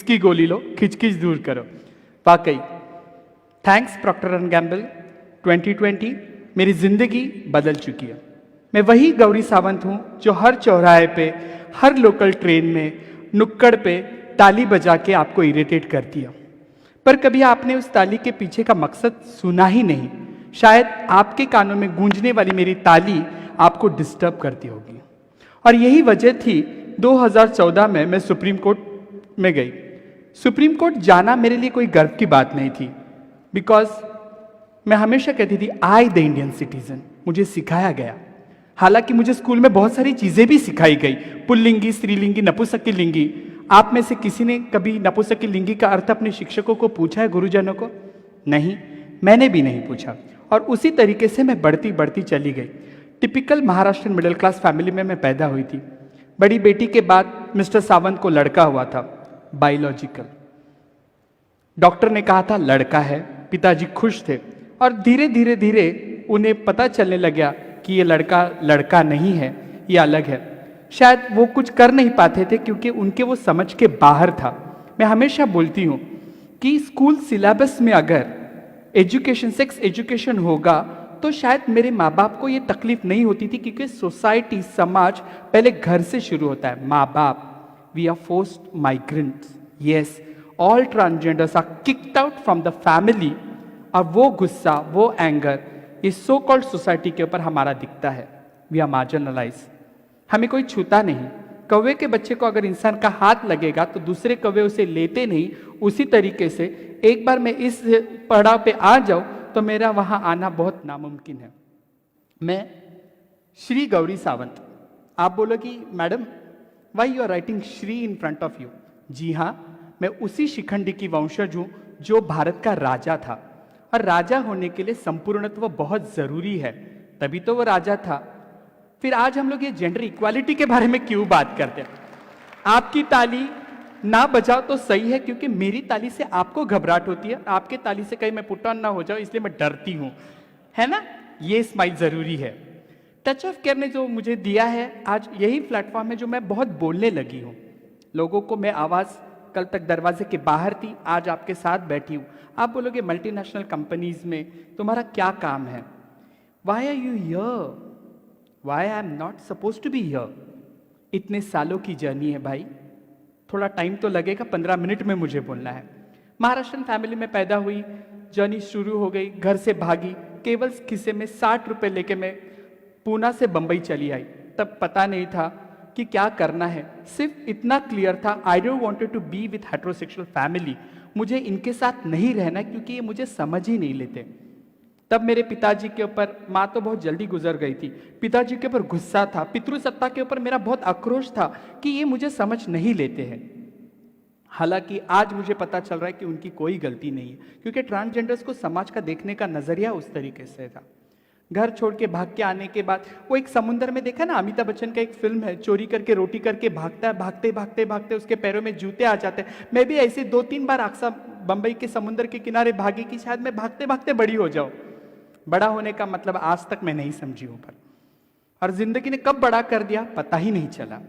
की गोली लो, खिचखिच दूर करो। वाकई थैंक्स प्रॉक्टर एंड गैम्बल, 2020 मेरी जिंदगी बदल चुकी है। मैं वही गौरी सावंत हूं जो हर चौराहे पे, हर लोकल ट्रेन में, नुक्कड़ पे ताली बजा के आपको इरिटेट करती है। पर कभी आपने उस ताली के पीछे का मकसद सुना ही नहीं। शायद आपके कानों में गूंजने वाली मेरी ताली आपको डिस्टर्ब करती होगी। और यही वजह थी 2014 में मैं सुप्रीम कोर्ट में गई। सुप्रीम कोर्ट जाना मेरे लिए कोई गर्व की बात नहीं थी, बिकॉज मैं हमेशा कहती थी आई द इंडियन सिटीजन। मुझे सिखाया गया, हालांकि मुझे स्कूल में बहुत सारी चीजें भी सिखाई गई, पुल्लिंगी, स्त्रीलिंगी, नपुंसकलिंगी। आप में से किसी ने कभी नपुंसकलिंगी का अर्थ अपने शिक्षकों को पूछा है, गुरुजनों को? नहीं, मैंने भी नहीं पूछा। और उसी तरीके से मैं बढ़ती बढ़ती चली गई। Typical Maharashtrian middle class family में मैं पैदा हुई थी। बड़ी बेटी के बाद मिस्टर सावंत को लड़का हुआ था, बायोलॉजिकल। डॉक्टर ने कहा था लड़का है, पिताजी खुश थे। और धीरे धीरे धीरे उन्हें पता चलने लगा कि ये लड़का लड़का नहीं है, ये अलग है। शायद वो कुछ कर नहीं पाते थे क्योंकि उनके वो समझ के बाहर था। मैं हमेशा बोलती हूँ कि स्कूल सिलेबस में अगर एजुकेशन, सेक्स एजुकेशन होगा तो शायद मेरे माँ बाप को ये तकलीफ नहीं होती थी, क्योंकि सोसाइटी, समाज पहले घर से शुरू होता है। माँ बाप, we are forced migrants, yes, all transgenders are kicked out from the family. और वो गुस्सा, वो एंगर इस सो कॉल्ड सोसाइटी के ऊपर हमारा दिखता है। वी आर मार्जिनलाइज, हमें कोई छूता नहीं। कौवे के बच्चे को अगर इंसान का हाथ लगेगा तो दूसरे कौवे उसे लेते नहीं। उसी तरीके से एक बार मैं इस पड़ाव पे आ जाऊं तो मेरा वहां आना बहुत नामुमकिन है। मैं श्री गौरी सावंत। आप बोलोगी madam why you are writing Shri in front of you? जी हाँ, मैं उसी शिखंडी की वंशज हूं जो भारत का राजा था। और राजा होने के लिए संपूर्णत्व बहुत जरूरी है, तभी तो वो राजा था। फिर आज हम लोग ये जेंडर इक्वालिटी के बारे में क्यों बात करते हैं? आपकी ताली ना बजाओ तो सही है, क्योंकि मेरी ताली से आपको घबराहट होती है, आपके ताली से कहीं मैं पुट ऑन ना हो जाऊं, इसलिए मैं डरती हूं, है ना? ये स्माइल जरूरी है। टच ऑफ केयर ने जो मुझे दिया है, आज यही प्लेटफॉर्म है जो मैं बहुत बोलने लगी हूं। लोगों को मैं आवाज, कल तक दरवाजे के बाहर थी, आज आपके साथ बैठी हूं। आप बोलोगे मल्टीनेशनल कंपनीज में तुम्हारा क्या काम है? Why are you here? Why I am not suppose to be here? इतने सालों की जर्नी है भाई, थोड़ा टाइम तो लगेगा, 15 मिनट में मुझे बोलना है। महाराष्ट्रन फैमिली में पैदा हुई, जर्नी शुरू हो गई, घर से भागी, केवल खिस्से में 60 रुपए लेके मैं पूना से बंबई चली आई। तब पता नहीं था कि क्या करना है, सिर्फ इतना क्लियर था, I don't wanted to be with heterosexual family. मुझे इनके साथ नहीं रहना क्योंकि ये मुझे समझ ही नहीं लेते। तब मेरे पिताजी के ऊपर, माँ तो बहुत जल्दी गुजर गई थी, पिताजी के ऊपर गुस्सा था, पितृसत्ता के ऊपर मेरा बहुत आक्रोश था कि ये मुझे समझ नहीं लेते हैं। हालांकि आज मुझे पता चल रहा है कि उनकी कोई गलती नहीं है, क्योंकि ट्रांसजेंडर्स को समाज का देखने का नजरिया उस तरीके से था। घर छोड़ के भाग के आने के बाद वो एक समुद्र में, देखा ना, अमिताभ बच्चन का एक फिल्म है, चोरी करके रोटी करके भागता है, भागते भागते भागते उसके पैरों में जूते आ जाते हैं। मैं भी ऐसे 2-3 बार अक्सर बंबई के समुद्र के किनारे भागी कि शायद मैं भागते भागते बड़ी हो जाऊं। बड़ा होने का मतलब आज तक मैं नहीं समझी हूं, पर और जिंदगी ने कब बड़ा कर दिया पता ही नहीं चला।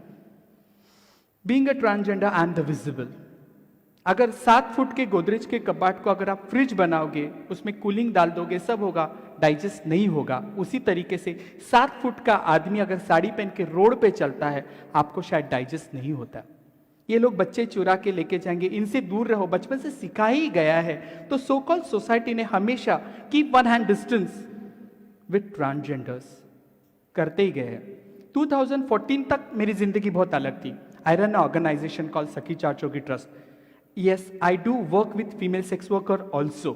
Being a transgender I am the visible. अगर 7 फुट के गोदरेज के कबाड़ को अगर आप फ्रिज बनाओगे, उसमें कूलिंग डाल दोगे, सब होगा, डाइजेस्ट नहीं होगा। उसी तरीके से 7 फुट का आदमी अगर साड़ी पहन के रोड पे चलता है, आपको शायद डाइजेस्ट नहीं होता। ये लोग बच्चे चुरा के लेके जाएंगे, इनसे दूर रहो, बचपन से सिखा ही गया है। तो सो कॉल्ड सोसाइटी ने हमेशा keep one hand distance with transgenders करते ही गए हैं। 2014 तक मेरी जिंदगी बहुत अलग थी। I run organisation called Sakhi चाचोगी trust. Yes, I do work with female sex worker also.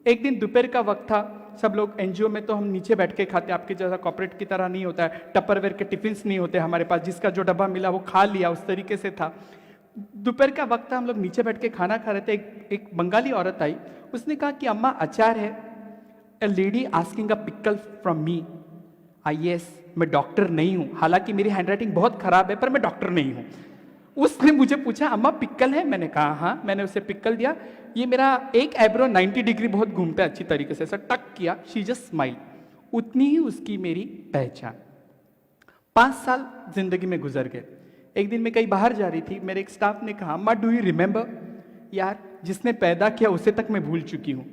एक दिन दोपहर का वक्त था, सब लोग एनजीओ में तो हम नीचे बैठ के खाते, आपके जैसा कॉर्पोरेट की तरह नहीं होता है, टपरवेयर के टिफिन्स नहीं होते हमारे पास, जिसका जो डब्बा मिला वो खा लिया, उस तरीके से था। दोपहर का वक्त था, हम लोग नीचे बैठ के खाना खा रहे थे। एक बंगाली औरत आई, उसने कहा कि अम्मा अचार है। ए lady asking a pickle from me. Yes, मैं डॉक्टर नहीं हूं, हालांकि मेरी हैंडराइटिंग बहुत खराब है, पर मैं डॉक्टर नहीं हूं। उसने मुझे पूछा अम्मा पिकल है? मैंने कहा हाँ। मैंने उसे पिकल दिया। ये मेरा एक आईब्रो 90 डिग्री बहुत घूमता है अच्छी तरीके से, ऐसा टक किया, शी जस्ट स्माइल। उतनी ही उसकी मेरी पहचान। 5 साल जिंदगी में गुजर गए। एक दिन मैं कहीं बाहर जा रही थी, मेरे एक स्टाफ ने कहा अम्मा डू यू रिमेंबर? यार जिसने पैदा किया उसे तक मैं भूल चुकी हूँ,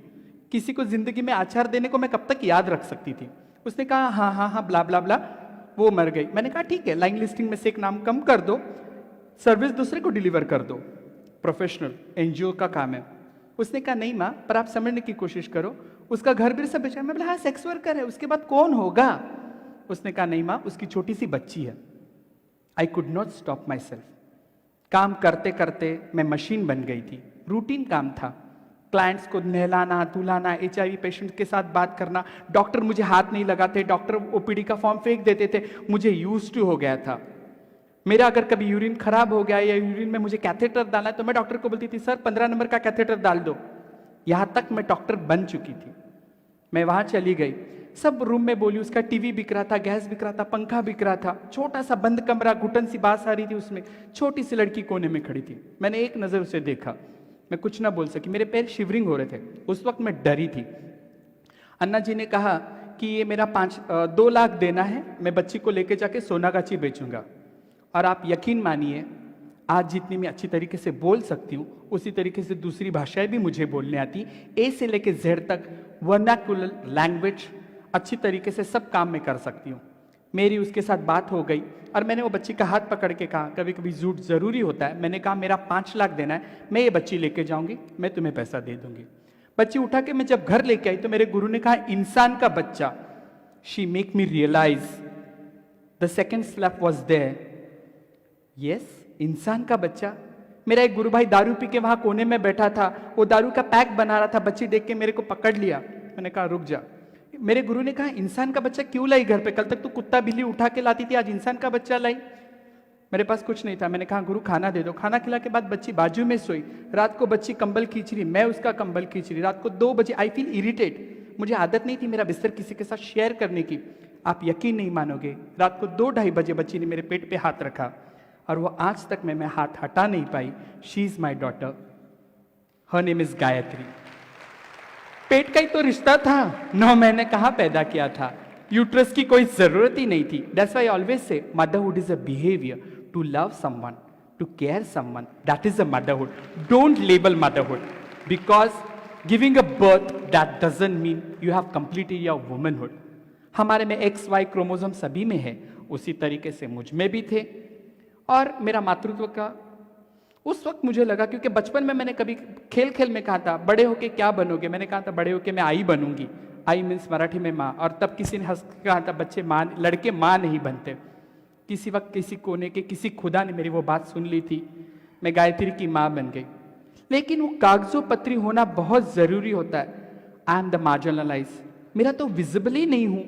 किसी को जिंदगी में आचार देने को मैं कब तक याद रख सकती थी। उसने कहा हाँ हाँ हाँ ब्ला ब्ला ब्ला, वो मर गई। मैंने कहा ठीक है, लाइन लिस्टिंग में से एक नाम कम कर दो, सर्विस दूसरे को डिलीवर कर दो, प्रोफेशनल एनजीओ का काम है। उसने कहा नहीं माँ, पर आप समझने की कोशिश करो, उसका घर भी सब बेचा। मैं बोला हाँ सेक्स वर्कर है, उसके बाद कौन होगा? उसने कहा नहीं माँ, उसकी छोटी सी बच्ची है। I could not stop my self. काम करते करते मैं मशीन बन गई थी। रूटीन काम था, क्लाइंट्स को नहलाना धुलाना, HIV पेशेंट के साथ बात करना, डॉक्टर मुझे हाथ नहीं लगाते, डॉक्टर OPD का फॉर्म फेंक देते थे, मुझे यूज टू हो गया था। मेरा अगर कभी यूरिन खराब हो गया या यूरिन में मुझे कैथेटर डालना है तो मैं डॉक्टर को बोलती थी सर 15 नंबर का कैथेटर डाल दो। यहां तक मैं डॉक्टर बन चुकी थी। मैं वहां चली गई, सब रूम में बोली, उसका टीवी बिक रहा था, गैस बिक रहा था, पंखा बिक रहा था, छोटा सा बंद कमरा, घुटन सी बात आ रही थी उसमें, छोटी सी लड़की कोने में खड़ी थी। मैंने एक नजर उसे देखा, मैं कुछ ना बोल सकी, मेरे पैर शिवरिंग हो रहे थे। उस वक्त मैं डरी थी। अन्ना जी ने कहा कि ये मेरा 2 लाख देना है, मैं बच्ची को लेके जाके सोनागाची बेचूंगा। और आप यकीन मानिए, आज जितनी मैं अच्छी तरीके से बोल सकती हूँ उसी तरीके से दूसरी भाषाएं भी मुझे बोलने आती। ए से लेके जेड तक वर्नाकुलर लैंग्वेज अच्छी तरीके से सब काम में कर सकती हूँ। मेरी उसके साथ बात हो गई और मैंने वो बच्ची का हाथ पकड़ के कहा, कभी कभी झूठ जरूरी होता है। मैंने कहा मेरा 5 लाख देना है, मैं ये बच्ची लेके जाऊंगी, मैं तुम्हें पैसा दे दूंगी। बच्ची उठा के मैं जब घर लेके आई तो मेरे गुरु ने कहा इंसान का बच्चा। She make me realise the second slap was there. Yes, इंसान का बच्चा। मेरा एक गुरु भाई दारू पी के वहां कोने में बैठा था, वो दारू का पैक बना रहा था, बच्ची देख के मेरे को पकड़ लिया। मैंने कहा रुक जा। मेरे गुरु ने कहा इंसान का बच्चा क्यों लाई घर पे? कल तक तू कुत्ता बिल्ली उठा के लाती थी, आज इंसान का बच्चा लाई। मेरे पास कुछ नहीं था। मैंने कहा गुरु खाना दे दो। खाना खिला के बाद बच्ची बाजू में सोई। रात को बच्ची कंबल खींच रही, मैं उसका कंबल खींच रही। रात को 2 बजे आई फील इरिटेट। मुझे आदत नहीं थी मेरा बिस्तर किसी के साथ शेयर करने की। आप यकीन नहीं मानोगे, रात को 2-2:30 बजे बच्ची ने मेरे पेट पे हाथ रखा और वो आज तक मैं हाथ हटा नहीं पाई। She is my daughter, her name is Gayatri. पेट का ही तो रिश्ता था, 9 महीने कहाँ पैदा किया था, यूट्रस की कोई जरूरत ही नहीं थी। That's why I always say motherhood is a behaviour to love someone, to care someone, that is a motherhood. Don't label motherhood because giving a birth that doesn't mean you have completed your womanhood. हमारे में XY chromosome सभी में है, उसी तरीके से मुझ में भी थे। और मेरा मातृत्व का उस वक्त मुझे लगा, क्योंकि बचपन में मैंने कभी खेल खेल में कहा था बड़े होके क्या बनोगे? मैंने कहा था बड़े होके मैं आई बनूंगी। आई मीन्स मराठी में माँ। और तब किसी ने हंस के कहा था बच्चे माँ, लड़के माँ नहीं बनते। किसी वक्त किसी कोने के किसी खुदा ने मेरी वो बात सुन ली थी, मैं गायत्री की माँ बन गई। लेकिन वो कागजों पत्री होना बहुत जरूरी होता है। I am the marginalise. मेरा तो विजिबल ही नहीं हूं,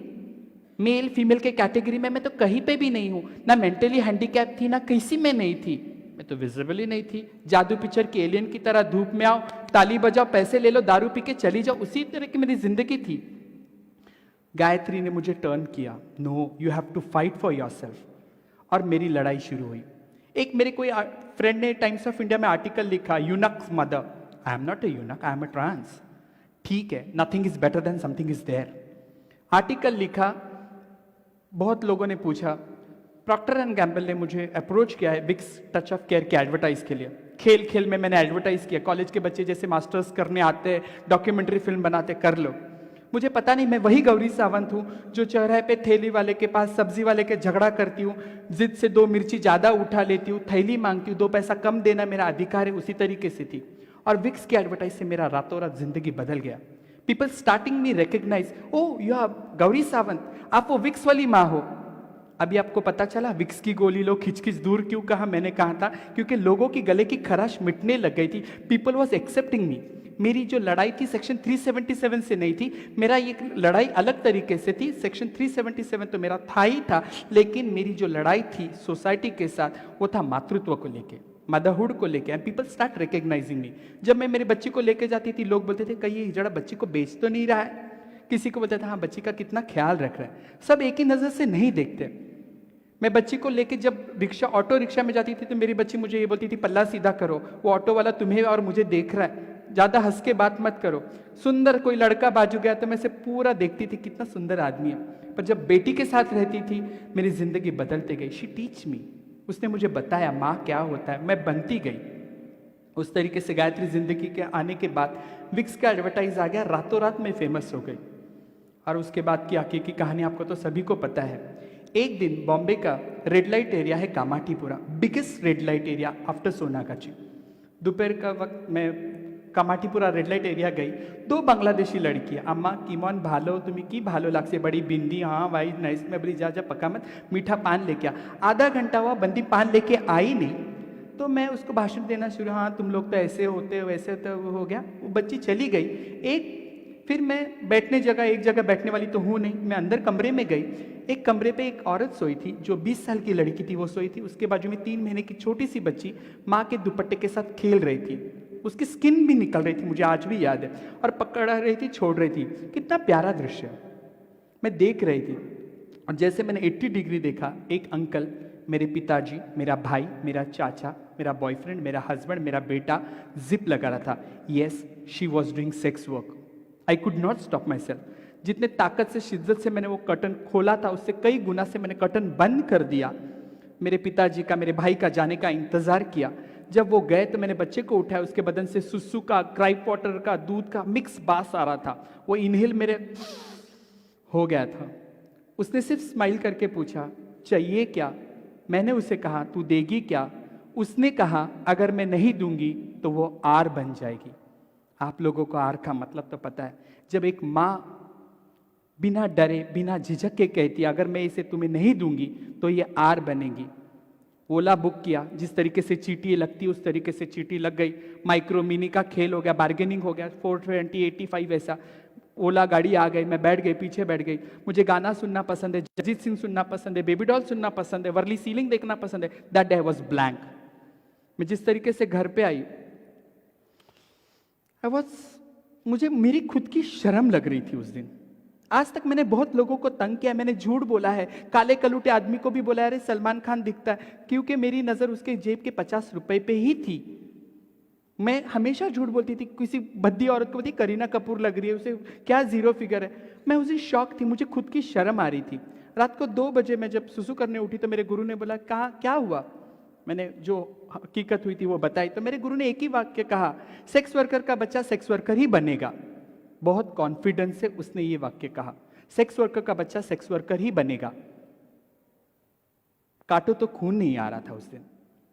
मेल फीमेल के कैटेगरी में मैं तो कहीं पे भी नहीं हूं। ना मेंटली हैंडीकैप थी, ना किसी में नहीं थी, मैं तो विजिबल ही नहीं थी। जादू पिक्चर के एलियन की तरह धूप में आओ, ताली बजाओ, पैसे ले लो, दारू पी के चली जाओ, उसी तरह की मेरी जिंदगी थी। गायत्री ने मुझे टर्न किया, no you have to fight for yourself. और मेरी लड़ाई शुरू हुई। एक मेरे कोई फ्रेंड ने टाइम्स ऑफ इंडिया में आर्टिकल लिखा, eunuchs mother. I am not a eunuch, I am a trans. ठीक है, nothing is better than something is there. Article लिखा, बहुत लोगों ने पूछा। प्रॉक्टर एंड गैम्बल ने मुझे अप्रोच किया है विक्स टच ऑफ केयर के एडवर्टाइज के लिए। खेल खेल में मैंने एडवर्टाइज किया, कॉलेज के बच्चे जैसे मास्टर्स करने आते हैं, डॉक्यूमेंट्री फिल्म बनाते, कर लो। मुझे पता नहीं मैं वही गौरी सावंत हूँ जो चौराहे पे थैली वाले के पास सब्जी वाले के झगड़ा करती हूँ, जिद से 2 मिर्ची ज्यादा उठा लेती हूँ, थैली मांगती हूँ, 2 पैसा कम देना मेरा अधिकार है, उसी तरीके से थी। और विक्स के एडवर्टाइज से मेरा रातों रात जिंदगी बदल गया। People starting me recognise, oh you are Gauri Sawant, आप वो विक्स वाली माँ हो। अभी आपको पता चला विक्स की गोली लो, खिचखिच दूर क्यों कहा? मैंने कहा था क्योंकि लोगों की गले की खराश मिटने लग गई थी। पीपल वॉज एक्सेप्टिंग मी। मेरी जो लड़ाई थी सेक्शन 377 से नहीं थी, मेरा ये लड़ाई अलग तरीके से थी। सेक्शन 377 तो मेरा था ही था, लेकिन मेरी जो लड़ाई थी सोसाइटी के साथ वो था मातृत्व को लेके, मदरहुड को लेके। एंड पीपल स्टार्ट रिकग्नाइजिंग मी। जब मैं मेरी बच्ची को लेके जाती थी, लोग बोलते थे कहीं ये हिजड़ा बच्ची को बेच तो नहीं रहा है। किसी को बोलता था हाँ बच्ची का कितना ख्याल रख रहा है। सब एक ही नजर से नहीं देखते। मैं बच्ची को लेके जब रिक्शा ऑटो रिक्शा में जाती थी तो मेरी बच्ची मुझे ये बोलती थी पल्ला सीधा करो, वो ऑटो वाला तुम्हें और मुझे देख रहा है, ज्यादा हंस के बात मत करो। सुंदर कोई लड़का बाजू गया तो मैं से पूरा देखती थी कितना सुंदर आदमी है। पर जब बेटी के साथ रहती थी मेरी जिंदगी बदलते गई। शी टीच मी, उसने मुझे बताया माँ क्या होता है, मैं बनती गई। उस तरीके से गायत्री जिंदगी के आने के बाद विक्स का एडवर्टाइज आ गया, रातों रात में फेमस हो गई। और उसके बाद की आगे की कहानी आपको तो सभी को पता है। एक दिन बॉम्बे का रेड लाइट एरिया है Kamathipura, biggest red light area after Sonagachi. दोपहर का वक्त मैं कामाठीपुरा रेड लाइट एरिया गई। दो बांग्लादेशी लड़कियां, अम्मा किमन भालो तुम्हें की भालो लाग से बड़ी बिंदी, हाँ भाई नाइस में बड़ी जा पका मत, मीठा पान लेके आ। आधा घंटा हुआ, बंदी पान लेके आई नहीं, तो मैं उसको भाषण देना शुरू, हाँ तुम लोग तो ऐसे होते हो वैसे होते हो गया। वो बच्ची चली गई। फिर मैं बैठने जगह, एक जगह बैठने वाली तो हूँ नहीं, मैं अंदर कमरे में गई। एक कमरे पे एक औरत सोई थी जो 20 साल की लड़की थी, वो सोई थी। उसके बाजू में 3 महीने की छोटी सी बच्ची माँ के दुपट्टे के साथ खेल रही थी। उसकी स्किन भी निकल रही थी, मुझे आज भी याद है, और पकड़ रही थी, छोड़ रही थी। कितना प्यारा दृश्य मैं देख रही थी। और जैसे मैंने 80 डिग्री देखा, एक अंकल, मेरे पिताजी, मेरा भाई, मेरा चाचा, मेरा बॉयफ्रेंड, मेरा हस्बैंड, मेरा बेटा जिप लगा रहा था। Yes, she was doing sex work. I could not stop my self. जितने ताकत से, शिद्दत से मैंने वो कर्टन खोला था, उससे कई गुना से मैंने कर्टन बंद कर दिया। मेरे पिताजी का, मेरे भाई का जाने का इंतजार किया। जब वो गए तो मैंने बच्चे को उठाया, उसके बदन से सुसु का, क्राइप वाटर का, दूध का मिक्स बास आ रहा था। वो इनहेल मेरे हो गया था। उसने सिर्फ स्माइल करके पूछा, चाहिए क्या? मैंने उसे कहा, तू देगी क्या? उसने कहा, अगर मैं नहीं दूंगी तो वो आर बन जाएगी। आप लोगों को आर का मतलब तो पता है। जब एक माँ बिना डरे, बिना झिझक के कहती है, अगर मैं इसे तुम्हें नहीं दूंगी तो ये आर बनेगी। ओला बुक किया, जिस तरीके से चीटी लगती उस तरीके से चीटी लग गई। माइक्रो मिनी का खेल हो गया, बार्गेनिंग हो गया, 420, 85 ऐसा। ओला गाड़ी आ गई, मैं बैठ गई, पीछे बैठ गई। मुझे गाना सुनना पसंद है, जगजीत सिंह सुनना पसंद है, बेबी डॉल सुनना पसंद है, वर्ली सीलिंग देखना पसंद है। That day I was blank. मैं जिस तरीके से घर पे आई, मुझे मेरी खुद की शर्म लग रही थी उस दिन। आज तक मैंने बहुत लोगों को तंग किया, मैंने झूठ बोला है, काले कलूटे आदमी को भी बोला है, अरे सलमान खान दिखता है, क्योंकि मेरी नजर उसके जेब के 50 रुपए पे ही थी। मैं हमेशा झूठ बोलती थी। किसी भद्दी औरत को बोलती करीना कपूर लग रही है, उसे क्या जीरो फिगर है। मैं उसे शौक थी, मुझे खुद की शर्म आ रही थी। रात को 2 बजे मैं जब सुसु करने उठी तो मेरे गुरु ने बोला, कहा क्या हुआ? मैंने जो हकीकत हुई थी वो बताई। तो मेरे गुरु ने एक ही वाक्य कहा, सेक्स वर्कर का बच्चा सेक्स वर्कर ही बनेगा। बहुत कॉन्फिडेंस से उसने ये वाक्य कहा, सेक्स वर्कर का बच्चा सेक्स वर्कर ही बनेगा। काटो तो खून नहीं आ रहा था उस दिन।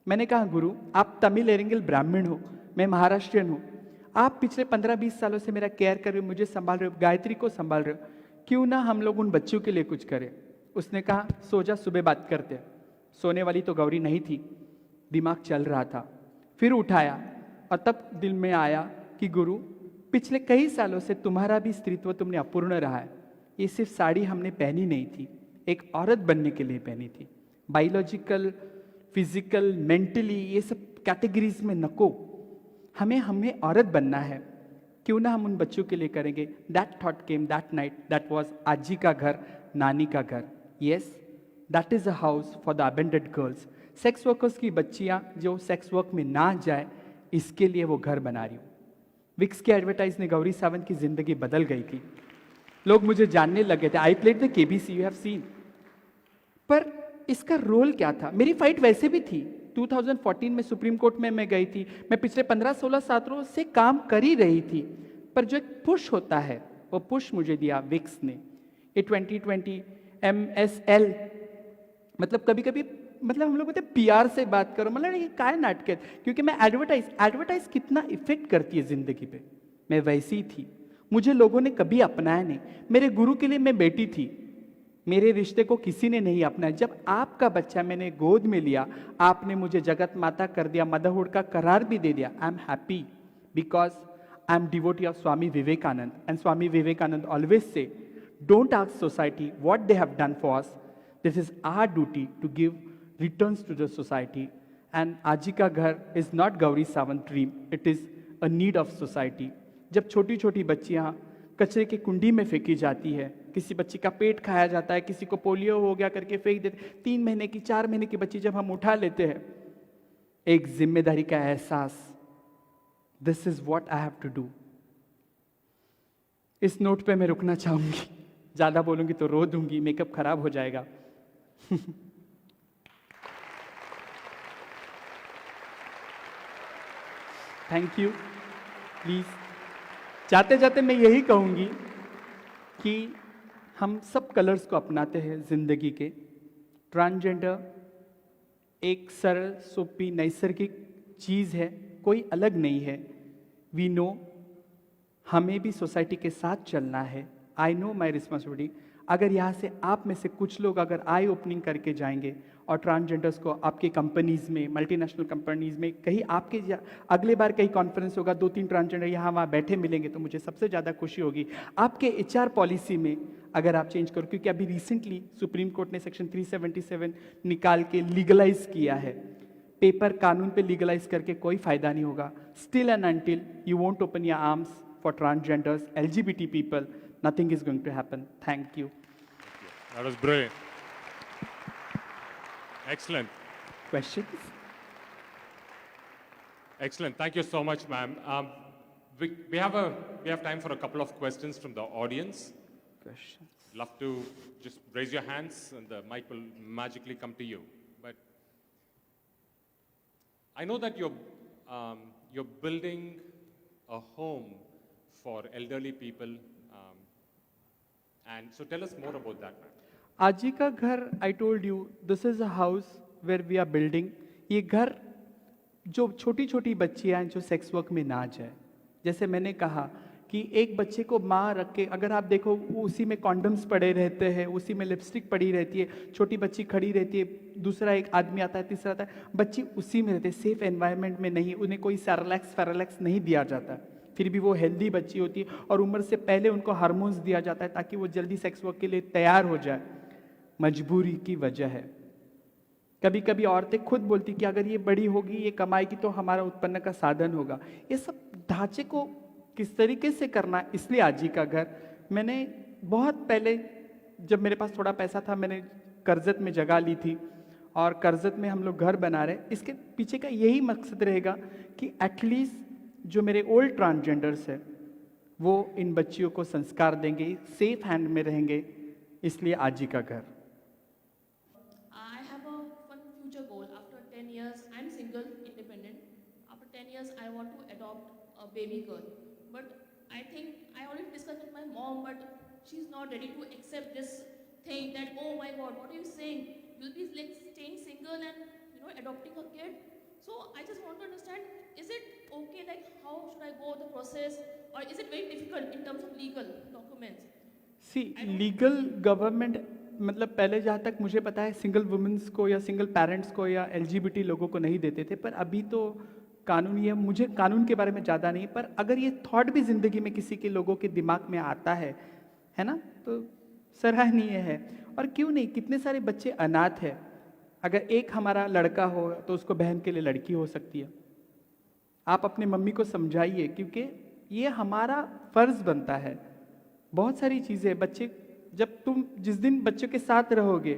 मैंने कहा, गुरु आप तमिल एरिंगल ब्राह्मण हो, मैं महाराष्ट्रियन हूं, आप पिछले 15-20 सालों से मेरा केयर कर रहे हो, मुझे संभाल रहे हो, गायत्री को संभाल रहे हो, क्यों ना हम लोग उन बच्चों के लिए कुछ करें? उसने कहा, सो जा, सुबह बात करते हैं। सोने वाली तो गौरी नहीं थी, दिमाग चल रहा था। फिर उठाया और तब दिल में आया कि गुरु पिछले कई सालों से तुम्हारा भी स्त्रीत्व तुमने अपूर्ण रहा है। ये सिर्फ साड़ी हमने पहनी नहीं थी, एक औरत बनने के लिए पहनी थी। बायोलॉजिकल, फिजिकल, मेंटली ये सब कैटेगरीज में नको, हमें औरत बनना है, क्यों ना हम उन बच्चों के लिए करेंगे। That thought came that night, that was आजी का घर, नानी का घर। Yes, that is a house for the abundant girls. Sex workers की बच्चियां जो सेक्स वर्क में ना जाए, इसके लिए वो घर बना रही हूं। विक्स के एडवर्टाइज ने गौरी सावंत की जिंदगी बदल गई थी। लोग मुझे जानने लगे थे। I played the KBC, you have seen. पर इसका रोल क्या था? मेरी फाइट वैसे भी थी। 2014 में सुप्रीम कोर्ट में मैं गई थी। मैं पिछले 15-16 सालों से काम कर ही रही थी। पर जो एक पुश होता है, वो पुश मुझे दिया विक्स ने। ये 2020 MSL, मतलब कभी कभी मतलब हम लोग बोलते PR से बात करो, मतलब ये काय नाटक है, क्योंकि मैं एडवर्टाइज कितना इफेक्ट करती है जिंदगी पे। मैं वैसी थी, मुझे लोगों ने कभी अपनाया नहीं। मेरे गुरु के लिए मैं बेटी थी, मेरे रिश्ते को किसी ने नहीं अपनाया। जब आपका बच्चा मैंने गोद में लिया, आपने मुझे जगत माता कर दिया, मदरहुड का करार भी दे दिया। I am happy because I am devotee of Swami Vivekananda, and Swami Vivekananda always say, don't ask society what they have done for us, this is our duty to give returns to the society. And आजी का घर is not Gauri Sawant dream, it is a need of society. जब छोटी छोटी बच्चियां कचरे की कुंडी में फेंकी जाती है, किसी बच्ची का पेट खाया जाता है, किसी को पोलियो हो गया करके फेंक देते, 3 महीने की 4 महीने की बच्ची जब हम उठा लेते हैं, एक जिम्मेदारी का एहसास, this is what I have to do. इस नोट पे मैं रुकना चाहूंगी, ज्यादा बोलूंगी तो रो दूंगी, मेकअप खराब हो जाएगा। Thank you. प्लीज़, जाते जाते मैं यही कहूँगी कि हम सब कलर्स को अपनाते हैं ज़िंदगी के। ट्रांसजेंडर एक सरल सोपी नैसर्गिक चीज़ है, कोई अलग नहीं है। वी नो हमें भी सोसाइटी के साथ चलना है। I know my responsibility. अगर यहाँ से आप में से कुछ लोग अगर आई ओपनिंग करके जाएंगे और ट्रांसजेंडर्स को आपके कंपनीज में, मल्टीनेशनल कंपनीज में, कहीं आपके अगले बार कहीं कॉन्फ्रेंस होगा, 2-3 ट्रांसजेंडर यहाँ वहाँ बैठे मिलेंगे, तो मुझे सबसे ज़्यादा खुशी होगी। आपके एचआर पॉलिसी में अगर आप चेंज करो, क्योंकि अभी रिसेंटली सुप्रीम कोर्ट ने सेक्शन 377 निकाल के लीगलाइज किया है। पेपर कानून पे लीगलाइज करके कोई फायदा नहीं होगा। Still and until you won't open your arms for transgenders, LGBT people, nothing is going to happen. Thank you. That was brilliant. Excellent. Questions? Excellent. Thank you so much, ma'am. We have time for a couple of questions from the audience. Questions. Love to just raise your hands and the mic will magically come to you. But I know that you're building a home for elderly people, and so tell us more about that, ma'am. आजी का घर, I told you, this is a house where we are building. ये घर जो छोटी छोटी बच्चियां हैं जो सेक्स वर्क में ना जाए, जैसे मैंने कहा कि एक बच्चे को माँ रख के, अगर आप देखो उसी में कॉन्डम्स पड़े रहते हैं, उसी में लिपस्टिक पड़ी रहती है, छोटी बच्ची खड़ी रहती है, दूसरा एक आदमी आता है, तीसरा आता है, बच्ची उसी में रहती है, सेफ एनवायरनमेंट में नहीं, उन्हें कोई सेरेलैक्स नहीं दिया जाता, फिर भी वो हेल्दी बच्ची होती है और उम्र से पहले उनको हार्मोन्स दिया जाता है ताकि वो जल्दी सेक्स वर्क के लिए तैयार हो जाए। मजबूरी की वजह है। कभी कभी औरतें खुद बोलती कि अगर ये बड़ी होगी, ये कमाएगी तो हमारा उत्पन्न का साधन होगा। ये सब ढांचे को किस तरीके से करना है, इसलिए आजी का घर मैंने बहुत पहले, जब मेरे पास थोड़ा पैसा था, मैंने कर्जत में जगह ली थी और कर्जत में हम लोग घर बना रहे। इसके पीछे का यही मकसद रहेगा कि एटलीस्ट जो मेरे ओल्ड ट्रांसजेंडर्स है वो इन बच्चियों को संस्कार देंगे, सेफ हैंड में रहेंगे, इसलिए आजी का घर। I have a one future goal. After 10 years, I'm single, independent. After 10 years, I want to adopt a baby girl. But I think I already discussed with my mom, but she's not ready to accept this thing that, oh my God, what are you saying? You'll be like staying single and adopting a kid. So I just want to understand, is it okay, like how should I go the process, or is it very difficult in terms of legal documents? See legal government, मतलब पहले जहाँ तक मुझे पता है single women's को या single parents को या एलजीबीटी लोगों को नहीं देते थे, पर अभी तो कानून, ये मुझे कानून के बारे में ज़्यादा नहीं, पर अगर ये थॉट भी ज़िंदगी में किसी के लोगों के दिमाग में आता है ना, तो सराहनीय है। और क्यों नहीं, कितने सारे बच्चे अनाथ है। अगर एक हमारा लड़का हो तो उसको बहन के लिए लड़की हो सकती है। आप अपने मम्मी को समझाइए, क्योंकि ये हमारा फर्ज बनता है। बहुत सारी चीज़ें, बच्चे जब तुम जिस दिन बच्चों के साथ रहोगे,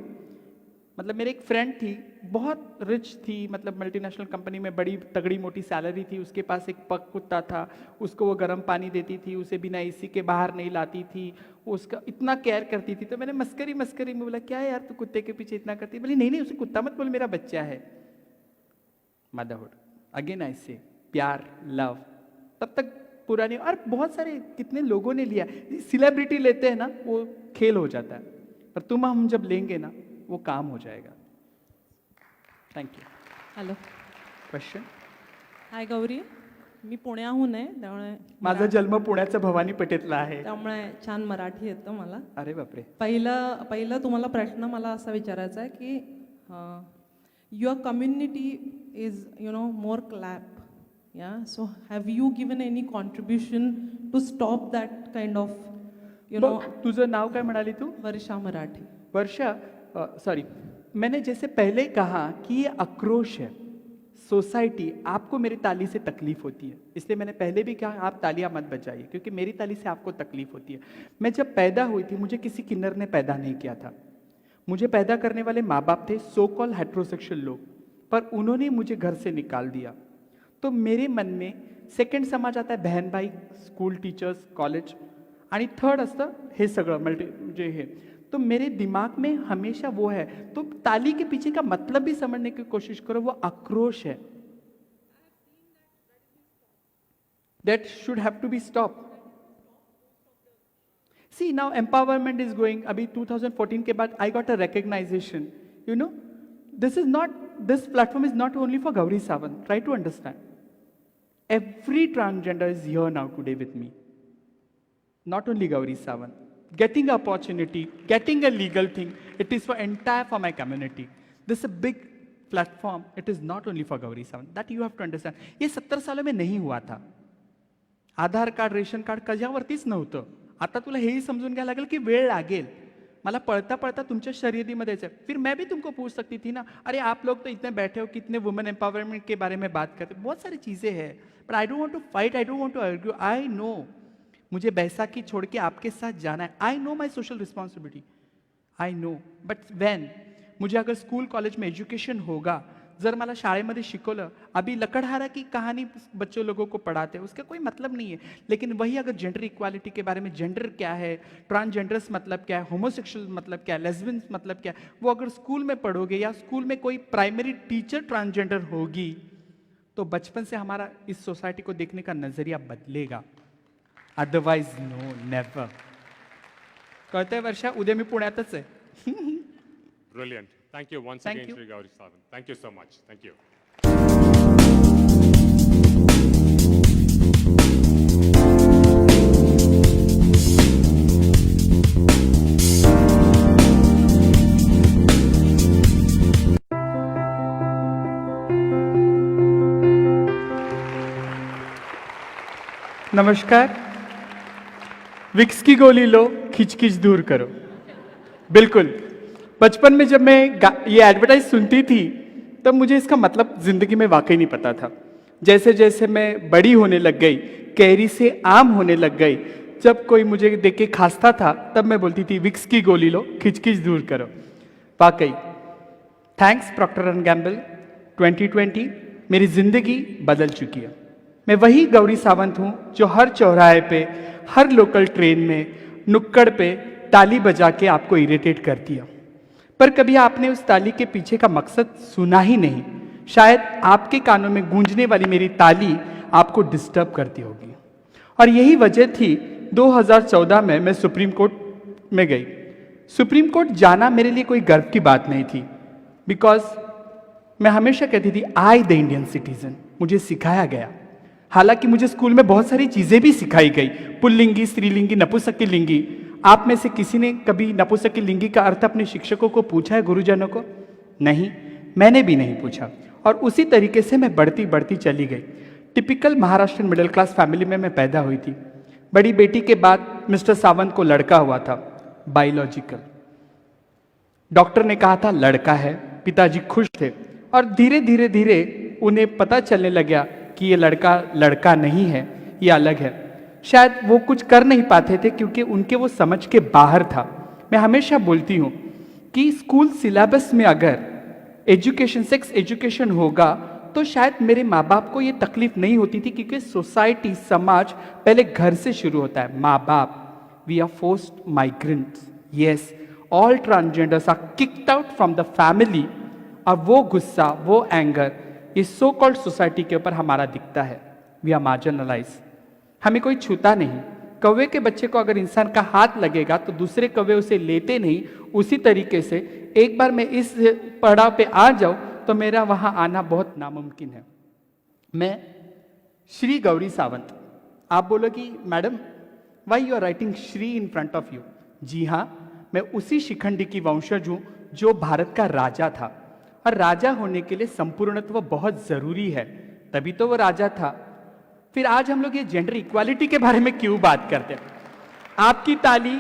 मतलब मेरे एक फ्रेंड थी, बहुत रिच थी, मतलब मल्टीनेशनल कंपनी में बड़ी तगड़ी मोटी सैलरी थी, उसके पास एक पग कुत्ता था, उसको वो गर्म पानी देती थी, उसे बिना एसी के बाहर नहीं लाती थी, उसका इतना केयर करती थी। तो मैंने मस्करी में बोला, क्या है यार तू कुत्ते के पीछे इतना करती है? बोली नहीं उसे कुत्ता मत बोल, मेरा बच्चा है। मदरहुड, अगेन आई से प्यार, लव, तब तक पूरा नहीं। और बहुत सारे कितने लोगों ने लिया, सेलिब्रिटी लेते हैं ना, वो खेल हो जाता है, पर तुम हम जब लेंगे ना, वो काम हो जाएगा। Thank you. Hello, question? Hi Gauri, मी पुण्याहून आहे, त्यामुळे माझा जन्म पुण्याचा भवानी पेठेतला आहे। त्यामुळे छान मराठी येतं मला। अरे बापरे। पहिलं तुम्हाला प्रश्न मला असा विचारायचा आहे की your community is more clap, या so have you given any contribution to stop that kind of तुझं नाव काय म्हणाली तू? वर्षा मराठी। वर्षा, सॉरी, मैंने जैसे पहले कहा कि ये आक्रोश है सोसाइटी, आपको मेरी ताली से तकलीफ होती है, इसलिए मैंने पहले भी कहा आप तालियां मत बजाइए, क्योंकि मेरी ताली से आपको तकलीफ होती है। मैं जब पैदा हुई थी, मुझे किसी किन्नर ने पैदा नहीं किया था। मुझे पैदा करने वाले माँ बाप थे सो कॉल हेट्रोसेक्सुअल लोग, पर उन्होंने मुझे घर से निकाल दिया। तो मेरे मन में सेकंड समाज आता है बहन भाई, स्कूल टीचर्स, कॉलेज, आणि थर्ड असतं हे सगळं म्हणजे हे। तो मेरे दिमाग में हमेशा वो है। तो ताली के पीछे का मतलब भी समझने की कोशिश करो, वो आक्रोश है। That should have to be stopped. See, now empowerment is going. Abhi 2014 ke baad, I got a recognition. You know, this platform is not only for Gauri Sawant. Try to understand. Every transgender is here now today with me. Not only Gauri Sawant. Getting opportunity, getting a legal thing, it is for my community. This is a big platform. It is not only for Gauri Sawant. That you have to understand. ये 70 सालों में नहीं हुआ था. आधार card, ration card कशावरतीच नव्हतं. आता तुला हेही समजून घ्यायला लागेल की वेळ लागेल. मला पढ़ता पढ़ता तुमच्या शरीयतीमध्ये है. फिर मैं भी तुमको पूछ सकती थी ना, अरे आप लोग तो इतने बैठे हो, कितने वुमेन एम्पावरमेंट के बारे में बात करते, बहुत सारी चीज़ें हैं. But I don't want to fight, I don't want to argue. I know मुझे बैसाखी छोड़ के आपके साथ जाना है. I know my social responsibility, I know. But when मुझे अगर स्कूल कॉलेज में एजुकेशन होगा, जर मला शाळेमध्ये शिकवलं, अभी लकड़हारा की कहानी बच्चों लोगों को पढ़ाते हैं, उसका कोई मतलब नहीं है. लेकिन वही अगर जेंडर इक्वालिटी के बारे में, जेंडर क्या है, ट्रांसजेंडर्स मतलब क्या है, होमोसेक्सुअल मतलब क्या है, लेस्बियंस मतलब क्या है, वो अगर स्कूल में पढ़ोगे या स्कूल में कोई प्राइमरी टीचर ट्रांसजेंडर होगी, तो बचपन से हमारा इस सोसाइटी को देखने का नजरिया बदलेगा. Otherwise no, never. कळतंय वर्षा, उद्या मी पुण्यातच आहे. Brilliant. Thank you once Thank again, you. Shri Gauri Sawant. Thank you so much. Thank you. नमस्कार. विक्स की गोली लो, खिचखिच दूर करो. बिल्कुल. बचपन में जब मैं ये एडवर्टाइज सुनती थी, तब मुझे इसका मतलब जिंदगी में वाकई नहीं पता था. जैसे जैसे मैं बड़ी होने लग गई, कैरी से आम होने लग गई, जब कोई मुझे देख के खांसता था, तब मैं बोलती थी विक्स की गोली लो, खिचखिच दूर करो. वाकई थैंक्स प्रॉक्टर एंड गैम्बल. 2020 मेरी जिंदगी बदल चुकी है. मैं वही गौरी सावंत हूँ जो हर चौराहे पे, हर लोकल ट्रेन में, नुक्कड़ पे ताली बजा के आपको इरिटेट करती है. पर कभी आपने उस ताली के पीछे का मकसद सुना ही नहीं. शायद आपके कानों में गूंजने वाली मेरी ताली आपको डिस्टर्ब करती होगी. और यही वजह थी 2014 में मैं सुप्रीम कोर्ट में गई. सुप्रीम कोर्ट जाना मेरे लिए कोई गर्व की बात नहीं थी. बिकॉज मैं हमेशा कहती थी आई द इंडियन सिटीजन. मुझे सिखाया गया. हालांकि मुझे स्कूल में बहुत सारी चीजें भी सिखाई गई, पुल्लिंगी, स्त्रीलिंगी, नपुंसक लिंगी. आप में से किसी ने कभी नपुंसक लिंगी का अर्थ अपने शिक्षकों को पूछा है, गुरुजनों को? नहीं, मैंने भी नहीं पूछा. और उसी तरीके से मैं बढ़ती बढ़ती चली गई. Typical Maharashtra middle class family में मैं पैदा हुई थी. बड़ी बेटी के बाद मिस्टर सावंत को लड़का हुआ था, बायोलॉजिकल. डॉक्टर ने कहा था लड़का है. पिताजी खुश थे. और धीरे धीरे धीरे उन्हें पता चलने लगा कि ये लड़का लड़का नहीं है, ये अलग है. शायद वो कुछ कर नहीं पाते थे क्योंकि उनके वो समझ के बाहर था. मैं हमेशा बोलती हूँ कि स्कूल सिलेबस में अगर एजुकेशन, सेक्स एजुकेशन होगा तो शायद मेरे माँ बाप को ये तकलीफ नहीं होती थी, क्योंकि सोसाइटी, समाज पहले घर से शुरू होता है. माँ बाप, we are forced migrants. Yes, all transgenders are kicked out from the family. और वो गुस्सा, वो एंगर इस सो कॉल्ड सोसाइटी के ऊपर हमारा दिखता है. We are marginalise. हमें कोई छूता नहीं. कौवे के बच्चे को अगर इंसान का हाथ लगेगा तो दूसरे कौवे उसे लेते नहीं. उसी तरीके से एक बार मैं इस पड़ाव पे आ जाऊं तो मेरा वहां आना बहुत नामुमकिन है. मैं श्री गौरी सावंत. आप बोलोगी madam why you are writing Shri in front of you? जी हाँ, मैं उसी शिखंडी की वंशज हूं जो भारत का राजा था. और राजा होने के लिए संपूर्णत्व बहुत जरूरी है, तभी तो वो राजा था. फिर आज हम लोग ये जेंडर इक्वालिटी के बारे में क्यों बात करते हैं? आपकी ताली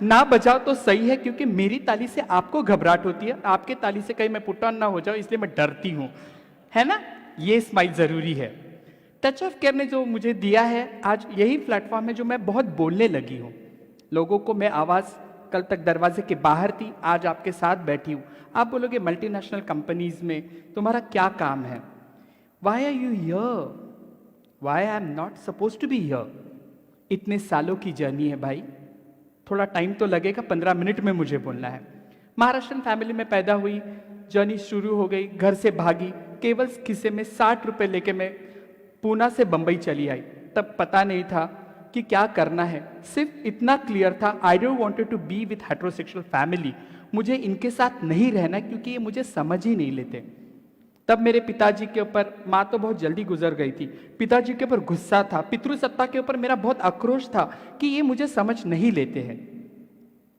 ना बजाओ तो सही है, क्योंकि मेरी ताली से आपको घबराहट होती है, आपके ताली से कहीं मैं पुट ऑन ना हो जाऊं, इसलिए मैं डरती हूं, है ना? ये स्माइल जरूरी है. टच ऑफ केयर ने जो मुझे दिया है, आज यही प्लेटफॉर्म है जो मैं बहुत बोलने लगी हूं. लोगों को मैं आवाज, कल तक दरवाजे के बाहर थी, आज आपके साथ बैठी हूं. आप बोलोगे मल्टीनेशनल कंपनीज में तुम्हारा क्या काम है? Why are you here? Why I am not suppose to be here? इतने सालों की जर्नी है भाई, थोड़ा टाइम तो लगेगा. 15 मिनट में मुझे बोलना है. महाराष्ट्रन फैमिली में पैदा हुई, जर्नी शुरू हो गई, घर से भागी, केवल खिस्से में 60 रुपए लेके मैं पूना से बंबई चली आई. तब पता नहीं था कि क्या करना है, सिर्फ इतना क्लियर था, I don't wanted to be with heterosexual family, मुझे इनके साथ नहीं रहना क्योंकि ये मुझे समझ ही नहीं लेते। तब मेरे पिताजी के ऊपर, माँ तो बहुत जल्दी गुजर गई थी, पिताजी के ऊपर गुस्सा था, पितृसत्ता के ऊपर मेरा बहुत आक्रोश था कि ये मुझे समझ नहीं लेते हैं।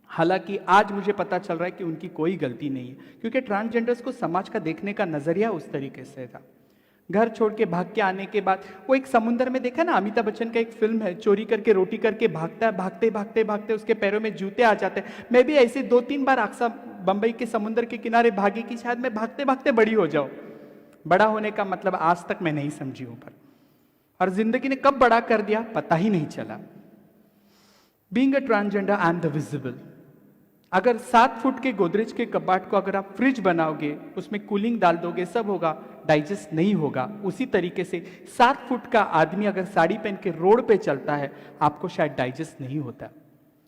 हालांकि आज मुझे पता चल रहा है कि उनकी कोई गलती नहीं है, क्योंकि ट्रांसजेंडर्स को समाज का देखने का नजरिया उस तरीके से था। घर छोड़ के भाग के आने के बाद वो एक समुंदर में, देखा ना अमिताभ बच्चन का एक फिल्म है, चोरी करके रोटी करके भागता है, भागते भागते भागते उसके पैरों में जूते आ जाते हैं। मैं भी ऐसे 2-3 बार अक्सर बंबई के समुंदर के किनारे भागी कि शायद मैं भागते भागते बड़ी हो जाऊं। बड़ा होने का मतलब आज तक मैं नहीं समझी हूं, और जिंदगी ने कब बड़ा कर दिया पता ही नहीं चला। Being a transgender I am the visible. अगर 7 फुट के गोदरेज के कबाड़ को अगर आप फ्रिज बनाओगे, उसमें कूलिंग डाल दोगे, सब होगा, डाइजेस्ट नहीं होगा। उसी तरीके से 7 फुट का आदमी अगर साड़ी पहन के रोड पे चलता है, आपको शायद डाइजेस्ट नहीं होता।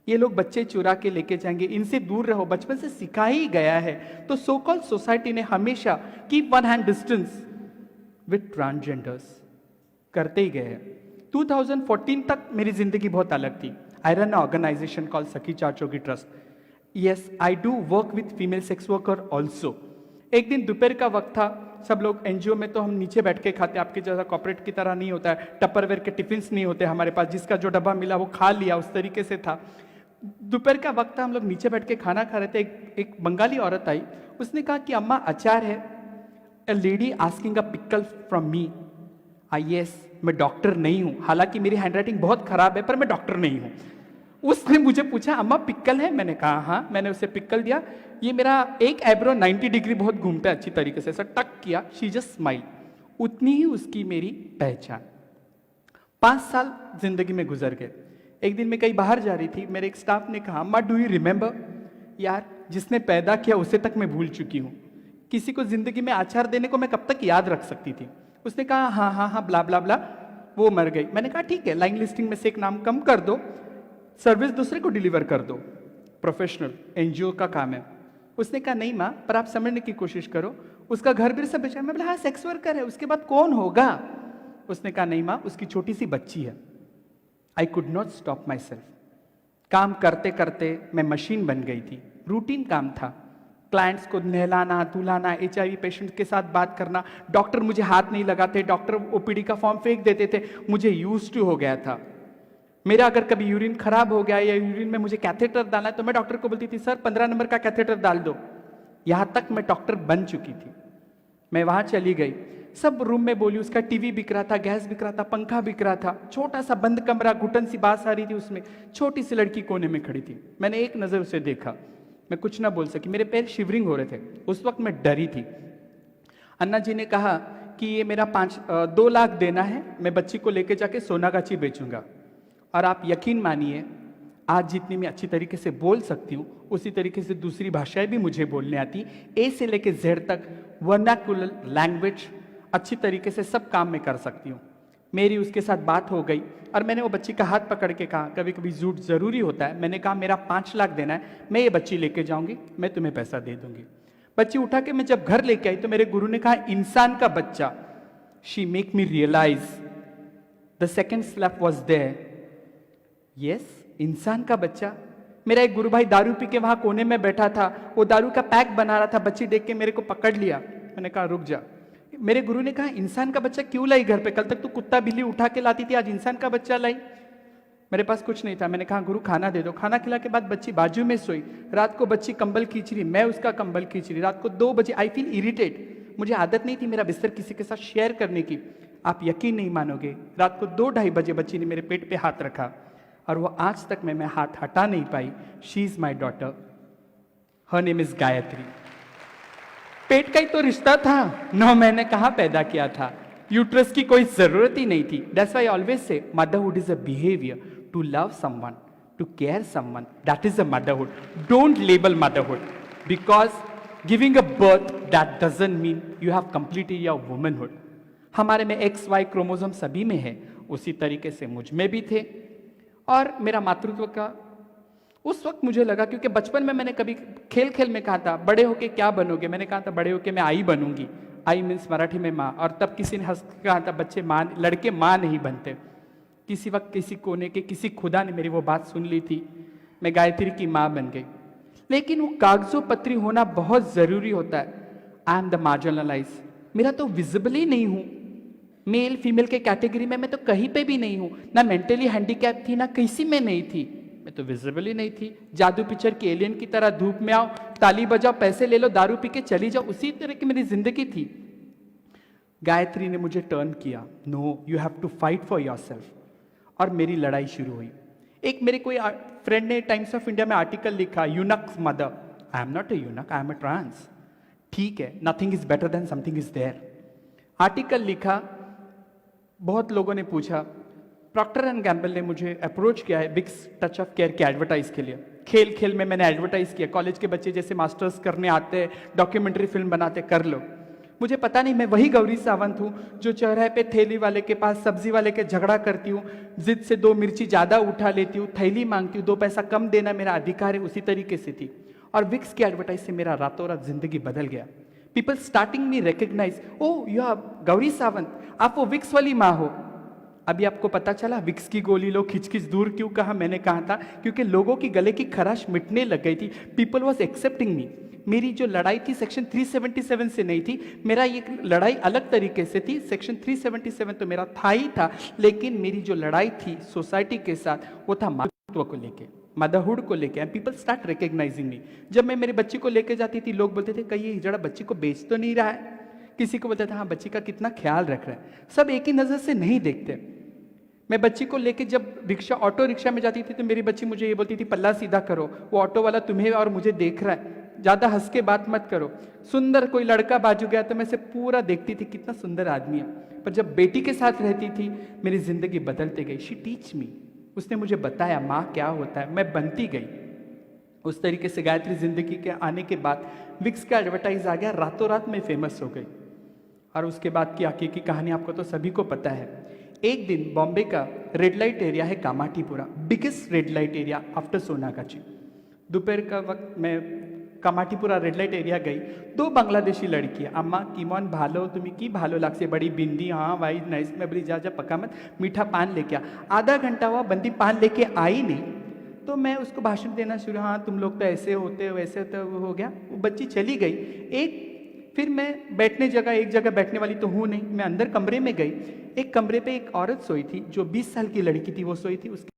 ये लोग बच्चे चुरा के लेके जाएंगे, इनसे दूर रहो, बचपन से सिखा ही गया है। तो सो कॉल्ड सोसाइटी ने हमेशा keep one hand distance with transgenders करते ही गए हैं। 2014 तक मेरी जिंदगी बहुत अलग थी। I run organisation called Sakhi चाचोगी trust. Yes, I do work with female sex worker also. एक दिन दोपहर का वक्त था, सब लोग एनजीओ में तो हम नीचे बैठ के खाते, आपके जैसा कॉर्पोरेट की तरह नहीं होता है, टपरवेयर के टिफिन्स नहीं होते हमारे पास, जिसका जो डब्बा मिला वो खा लिया, उस तरीके से था। दोपहर का वक्त था, हम लोग नीचे बैठ के खाना खा रहे थे। एक बंगाली औरत आई, उसने कहा कि अम्मा अचार है। ए lady asking a pickle from me. Yes, मैं डॉक्टर नहीं हूं, हालांकि मेरी हैंडराइटिंग बहुत खराब है, पर मैं डॉक्टर नहीं हूं। उसने मुझे पूछा अम्मा पिक्कल है, मैंने कहा हाँ। मैंने उसे पिक्कल दिया। ये मेरा एक आईब्रो 90 डिग्री बहुत घूमता है अच्छी तरीके से, ऐसा टक किया, शी जस्ट स्माइल। उतनी ही उसकी मेरी पहचान। 5 साल जिंदगी में गुजर गए। एक दिन मैं कहीं बाहर जा रही थी, मेरे एक स्टाफ ने कहा अम्मा डू यू रिमेंबर। यार, जिसने पैदा किया उसे तक मैं भूल चुकी हूँ, किसी को जिंदगी में आचार देने को मैं कब तक याद रख सकती थी। उसने कहा हाँ हाँ हाँ ब्ला ब्ला ब्ला, वो मर गई। मैंने कहा ठीक है, लाइन लिस्टिंग में से एक नाम कम कर दो, सर्विस दूसरे को डिलीवर कर दो, प्रोफेशनल एनजीओ का काम है। उसने कहा नहीं माँ, पर आप समझने की कोशिश करो, उसका घर भी सब बेचा। मैं बोला हाँ सेक्स वर्कर है, उसके बाद कौन होगा। उसने कहा नहीं माँ, उसकी छोटी सी बच्ची है। I could not stop my self. काम करते करते मैं मशीन बन गई थी। रूटीन काम था, क्लाइंट्स को नहलाना धुलाना, HIV पेशेंट के साथ बात करना। डॉक्टर मुझे हाथ नहीं लगाते, डॉक्टर OPD का फॉर्म फेंक देते थे, मुझे यूज टू हो गया था। मेरा अगर कभी यूरिन खराब हो गया या यूरिन में मुझे कैथेटर डालना है, तो मैं डॉक्टर को बोलती थी सर 15 नंबर का कैथेटर डाल दो। यहां तक मैं डॉक्टर बन चुकी थी। मैं वहां चली गई, सब रूम में बोली, उसका टीवी बिक रहा था, गैस बिक रहा था, पंखा बिक रहा था, छोटा सा बंद कमरा, घुटन सी बात आ रही थी उसमें, छोटी सी लड़की कोने में खड़ी थी। मैंने एक नजर उसे देखा, मैं कुछ ना बोल सकी, मेरे पैर शिवरिंग हो रहे थे। उस वक्त मैं डरी थी। अन्ना जी ने कहा कि ये मेरा 2 लाख देना है, मैं बच्ची को लेके जाके सोनागाची बेचूंगा। और आप यकीन मानिए, आज जितनी मैं अच्छी तरीके से बोल सकती हूँ, उसी तरीके से दूसरी भाषाएं भी मुझे बोलने आती। ए से लेके जेड तक वर्नाकुलर लैंग्वेज अच्छी तरीके से सब काम में कर सकती हूँ। मेरी उसके साथ बात हो गई और मैंने वो बच्ची का हाथ पकड़ के कहा, कभी कभी झूठ जरूरी होता है। मैंने कहा मेरा 5 लाख देना है, मैं ये बच्ची लेके जाऊंगी, मैं तुम्हें पैसा दे दूंगी। बच्ची उठा के मैं जब घर लेके आई तो मेरे गुरु ने कहा इंसान का बच्चा। She make me realise the second slap was there. Yes, इंसान का बच्चा। मेरा एक गुरु भाई दारू पी के वहां कोने में बैठा था, वो दारू का पैक बना रहा था, बच्ची देख के मेरे को पकड़ लिया। मैंने कहा रुक जा। मेरे गुरु ने कहा इंसान का बच्चा क्यों लाई घर पे, कल तक तू कुत्ता बिल्ली उठा के लाती थी, आज इंसान का बच्चा लाई। मेरे पास कुछ नहीं था, मैंने कहा गुरु खाना दे दो। खाना खिला के बाद बच्ची बाजू में सोई। रात को बच्ची कंबल खींच रही, मैं उसका कंबल खींच रही। रात को 2 बजे आई फील इरिटेट, मुझे आदत नहीं थी मेरा बिस्तर किसी के साथ शेयर करने की। आप यकीन नहीं मानोगे, रात को 2-2:30 बजे बच्ची ने मेरे पेट पे हाथ रखा और वो आज तक मैं हाथ हटा नहीं पाई। She is my daughter, her name is Gayatri. पेट का ही तो रिश्ता था, 9 महीने कहाँ पैदा किया था, यूट्रस की कोई जरूरत ही नहीं थी। That's why I always say motherhood is a behaviour to love someone, to care someone, that is a motherhood. Don't label motherhood because giving a birth that doesn't mean you have completed your womanhood. हमारे में XY chromosome सभी में है, उसी तरीके से मुझ में भी थे। और मेरा मातृत्व का उस वक्त मुझे लगा, क्योंकि बचपन में मैंने कभी खेल खेल में कहा था बड़े होके क्या बनोगे, मैंने कहा था बड़े होके मैं आई बनूंगी। आई मीन्स मराठी में माँ। और तब किसी ने हंस के कहा था बच्चे माँ, लड़के माँ नहीं बनते। किसी वक्त किसी कोने के किसी खुदा ने मेरी वो बात सुन ली थी, मैं गायत्री की माँ बन गई। लेकिन वो कागजों पत्री होना बहुत ज़रूरी होता है। आई एम द मार्जिनलाइज, मेरा तो विजिबल ही नहीं हूँ। मेल फीमेल के कैटेगरी में मैं तो कहीं पे भी नहीं हूँ, ना मेंटली हैंडीकैप थी ना किसी में नहीं थी, मैं तो विजिबल ही नहीं थी। जादू पिक्चर के एलियन की तरह धूप में आओ, ताली बजाओ, पैसे ले लो, दारू पी के चली जाओ, उसी तरह की मेरी जिंदगी थी। गायत्री ने मुझे टर्न किया, no you have to fight for yourself, और मेरी लड़ाई शुरू हुई। एक मेरे कोई फ्रेंड ने टाइम्स ऑफ इंडिया में आर्टिकल लिखा, eunuchs mother. I am not a eunuch, I am a trans. ठीक है, nothing is better than something is there. Article लिखा, बहुत लोगों ने पूछा, प्रॉक्टर एंड गैम्बल ने मुझे अप्रोच किया है विक्स टच ऑफ केयर के एडवर्टाइज के लिए। खेल खेल में मैंने एडवर्टाइज किया, कॉलेज के बच्चे जैसे मास्टर्स करने आते हैं, डॉक्यूमेंट्री फिल्म बनाते, कर लो। मुझे पता नहीं मैं वही गौरी सावंत हूँ जो चौराहे पे थैली वाले के पास सब्जी वाले के झगड़ा करती हूँ, जिद से 2 मिर्ची ज़्यादा उठा लेती हूँ, थैली मांगती हूँ, 2 पैसा कम देना मेरा अधिकार है, उसी तरीके से थी। और विक्स की एडवर्टाइज से मेरा रातों रात जिंदगी बदल गया। People starting me recognise, oh you are Gauri Sawant, आप वो विक्स वाली माँ हो। अभी आपको पता चला विक्स की गोली लो, खिचखिच दूर क्यों कहा? मैंने कहा था क्योंकि लोगों की गले की खराश मिटने लग गई थी। पीपल वॉज एक्सेप्टिंग मी। मेरी जो लड़ाई थी सेक्शन 377 से नहीं थी, मेरा ये लड़ाई अलग तरीके से थी। सेक्शन 377 तो मेरा था ही था, लेकिन मेरी जो लड़ाई थी सोसाइटी के साथ, वो था मातृत्व को लेके, मदरहुड को लेके। एंड पीपल स्टार्ट रिकग्नाइजिंग मी। जब मैं मेरे बच्ची को लेके जाती थी, लोग बोलते थे कहीं ये हिजड़ा बच्ची को बेच तो नहीं रहा है। किसी को बोलता था हाँ बच्ची का कितना ख्याल रख रहा है। सब एक ही नज़र से नहीं देखते। मैं बच्ची को लेके जब रिक्शा ऑटो रिक्शा में जाती थी तो मेरी बच्ची मुझे ये बोलती थी पल्ला सीधा करो, वो ऑटो वाला तुम्हें और मुझे देख रहा है, ज़्यादा हंस के बात मत करो। सुंदर कोई लड़का बाजू गया तो मैं से पूरा देखती थी कितना सुंदर आदमी है। पर जब बेटी के साथ रहती थी मेरी जिंदगी बदलते गई। शी टीच मी, उसने मुझे बताया माँ क्या होता है, मैं बनती गई। उस तरीके से गायत्री जिंदगी के आने के बाद विक्स का एडवर्टाइज आ गया, रातों रात में फेमस हो गई। और उसके बाद की आगे की कहानी आपको तो सभी को पता है। एक दिन बॉम्बे का रेड लाइट एरिया है Kamathipura, biggest red light area after Sonagachi. दोपहर का वक्त मैं कामाठीपुरा रेड लाइट एरिया गई। 2 बांग्लादेशी लड़कियाँ, अम्मा कीमोन भालो तुम्हें की भालो लाग से बड़ी बिंदी, हाँ वाई नाइस में बड़ी जा पका मत, मीठा पान लेके आ। आधा घंटा हुआ, बंदी पान लेके आई नहीं, तो मैं उसको भाषण देना शुरू, हाँ तुम लोग तो ऐसे होते हो वैसे होते हो, हो गया। वो बच्ची चली गई। फिर मैं बैठने जगह, एक जगह बैठने वाली तो हूँ नहीं, मैं अंदर कमरे में गई। एक कमरे पे एक औरत सोई थी जो 20 साल की लड़की थी, वो सोई थी। उसके